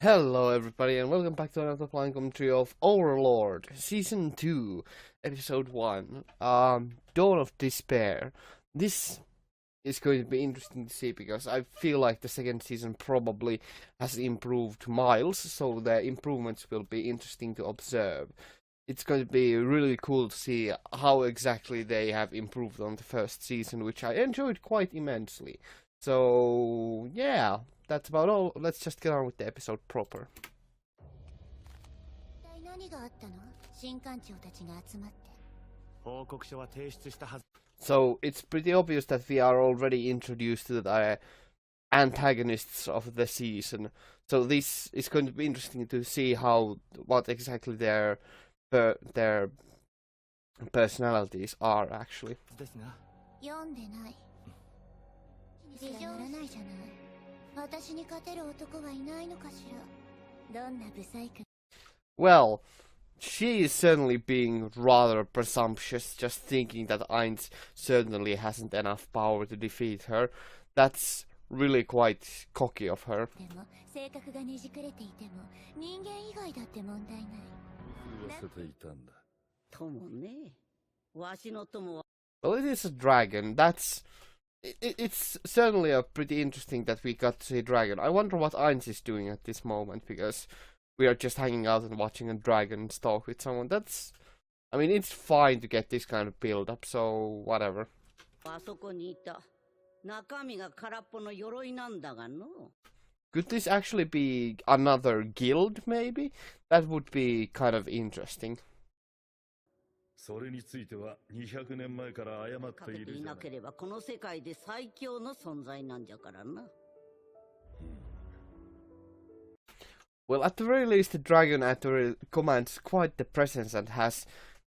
Hello everybody and welcome back to another playing commentary of Overlord, Season 2, Episode 1, Dawn of Despair. This is going to be interesting to see because I feel like the second season probably has improved miles, so the improvements will be interesting to observe. It's going to be really cool to see how exactly they have improved on the first season, which I enjoyed quite immensely. So, yeah, that's about all. Let's just get on with the episode proper. So, it's pretty obvious that we are already introduced to the antagonists of the season. So this is going to be interesting to see what exactly their personalities are actually. Well, she is certainly being rather presumptuous, just thinking that Ainz certainly hasn't enough power to defeat her. That's really quite cocky of her. Well, it is a dragon. It's certainly a pretty interesting that we got to see dragon. I wonder what Ainz is doing at this moment, because we are just hanging out and watching a dragon talk with someone. I mean, it's fine to get this kind of build up, so whatever. Could this actually be another guild, maybe? That would be kind of interesting. Well, at the very least, the dragon commands quite the presence and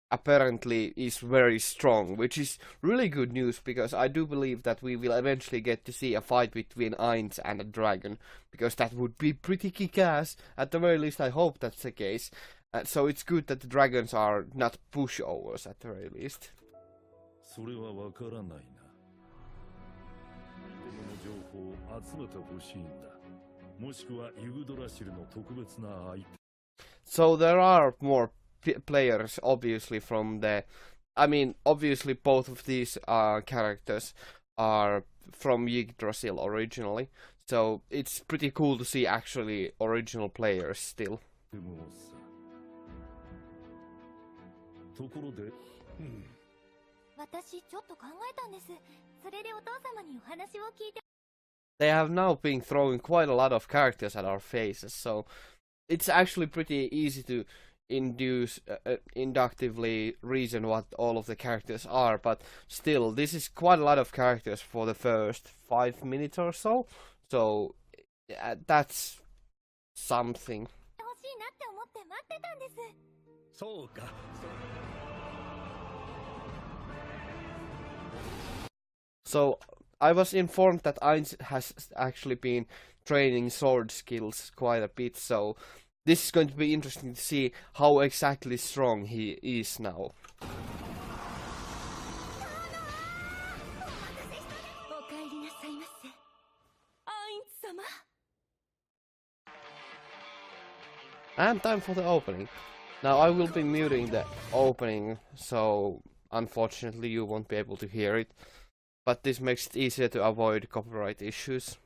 apparently is very strong, which is really good news, because I do believe that we will eventually get to see a fight between Ainz and a dragon, because that would be pretty kick-ass. At the very least, I hope that's the case. So it's good that the dragons are not pushovers at the very least. So there are more players, obviously, from the... I mean, obviously both of these characters are from Yggdrasil originally, so it's pretty cool to see actually original players still. They have now been throwing quite a lot of characters at our faces, so it's actually pretty easy to inductively reason what all of the characters are, but still, this is quite a lot of characters for the first 5 minutes or so, so that's something. So I was informed that Ainz has actually been training sword skills quite a bit, so this is going to be interesting to see how exactly strong he is now. And time for the opening. Now I will be muting the opening, so unfortunately you won't be able to hear it, but this makes it easier to avoid copyright issues.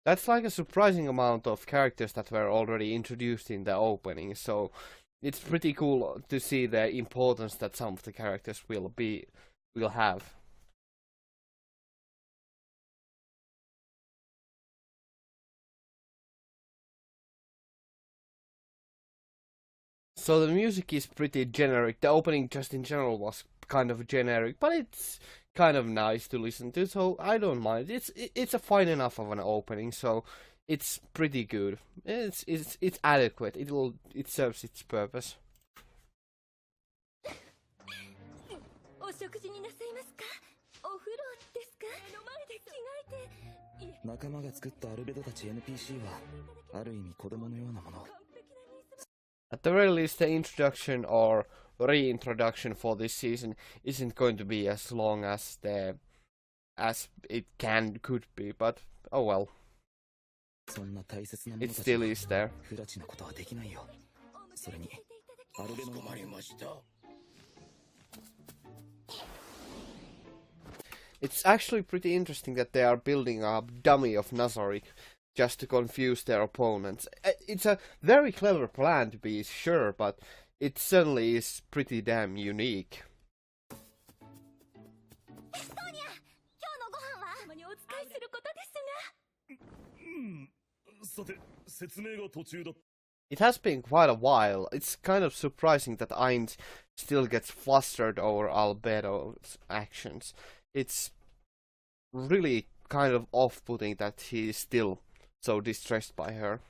That's like a surprising amount of characters that were already introduced in the opening, so it's pretty cool to see the importance that some of the characters will have. So the music is pretty generic. The opening just in general was kind of generic, but it's kind of nice to listen to, so I don't mind. It's a fine enough of an opening, so it's pretty good. It's adequate. It serves its purpose. At the very least, the introduction or reintroduction for this season isn't going to be as long as it could be, but oh well. It still is there. It's actually pretty interesting that they are building a dummy of Nazarick just to confuse their opponents. It's a very clever plan, to be sure, but it certainly is pretty damn unique. It has been quite a while. It's kind of surprising that Ainz still gets flustered over Albedo's actions. It's really kind of off-putting that he is still so distressed by her.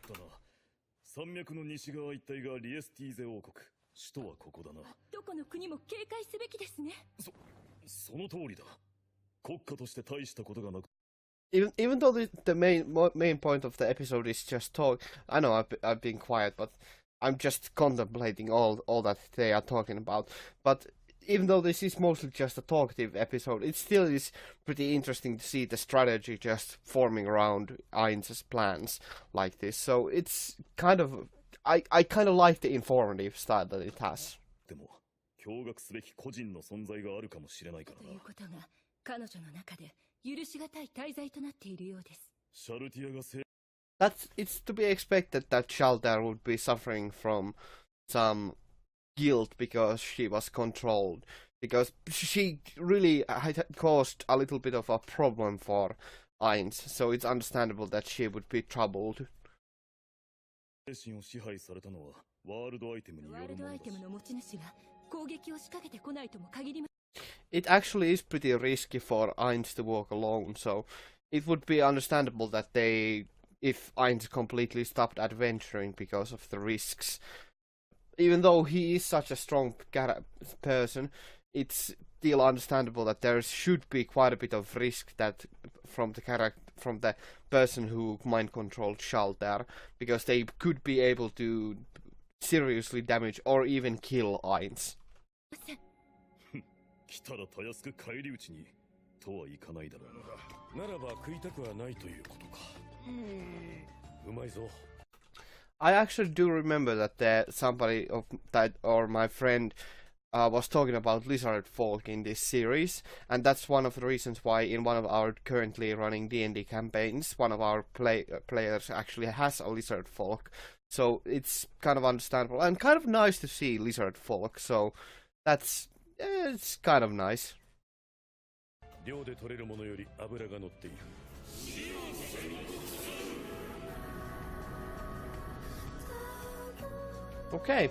Even though the main point of the episode is just talk, I know I've been quiet, but I'm just contemplating all that they are talking about. But even though this is mostly just a talkative episode, it still is pretty interesting to see the strategy just forming around Ainz's plans like this. So it's kind of, I kind of like the informative style that it has. It's to be expected that Shalter would be suffering from some guilt because she was controlled, because she really had caused a little bit of a problem for Ainz, so it's understandable that she would be troubled. It actually is pretty risky for Ainz to walk alone, so it would be understandable that if Ainz completely stopped adventuring because of the risks. Even though he is such a strong person, it's still understandable that there should be quite a bit of risk that from the person who mind controlled Shalter, because they could be able to seriously damage or even kill Ainz. I actually do remember that somebody or my friend was talking about lizard folk in this series, and that's one of the reasons why in one of our currently running D&D campaigns, one of our players actually has a lizard folk. So it's kind of understandable and kind of nice to see lizard folk. So it's kind of nice. Okay,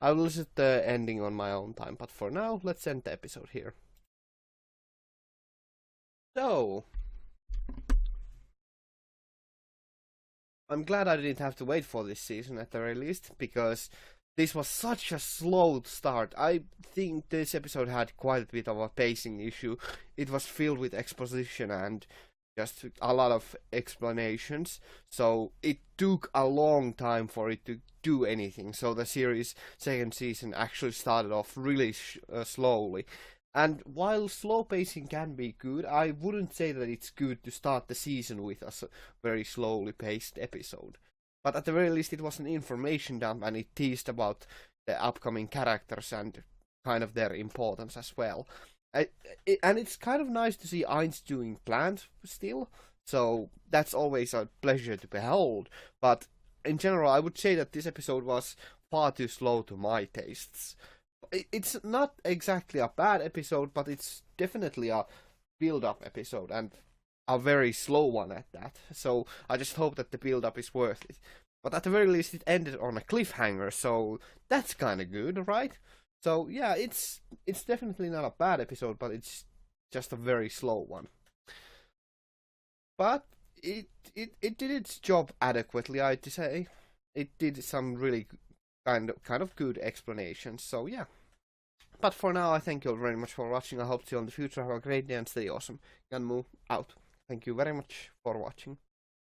I will listen to the ending on my own time, but for now, let's end the episode here. So, I'm glad I didn't have to wait for this season at the very least, because this was such a slow start. I think this episode had quite a bit of a pacing issue. It was filled with exposition and just a lot of explanations, so it took a long time for it to do anything. So the series' second season actually started off really slowly. And while slow pacing can be good, I wouldn't say that it's good to start the season with a very slowly paced episode. But at the very least it was an information dump, and it teased about the upcoming characters and kind of their importance as well. And it's kind of nice to see Ainz doing plans still, so that's always a pleasure to behold. But in general, I would say that this episode was far too slow to my tastes. It's not exactly a bad episode, but it's definitely a build-up episode, and a very slow one at that. So I just hope that the build-up is worth it. But at the very least, it ended on a cliffhanger, so that's kind of good, right? So yeah, it's definitely not a bad episode, but it's just a very slow one. But it did its job adequately, I'd say. It did some really kind of good explanations, so yeah. But for now, I thank you all very much for watching. I hope to see you in the future. Have a great day and stay awesome. Ganmu out. Thank you very much for watching.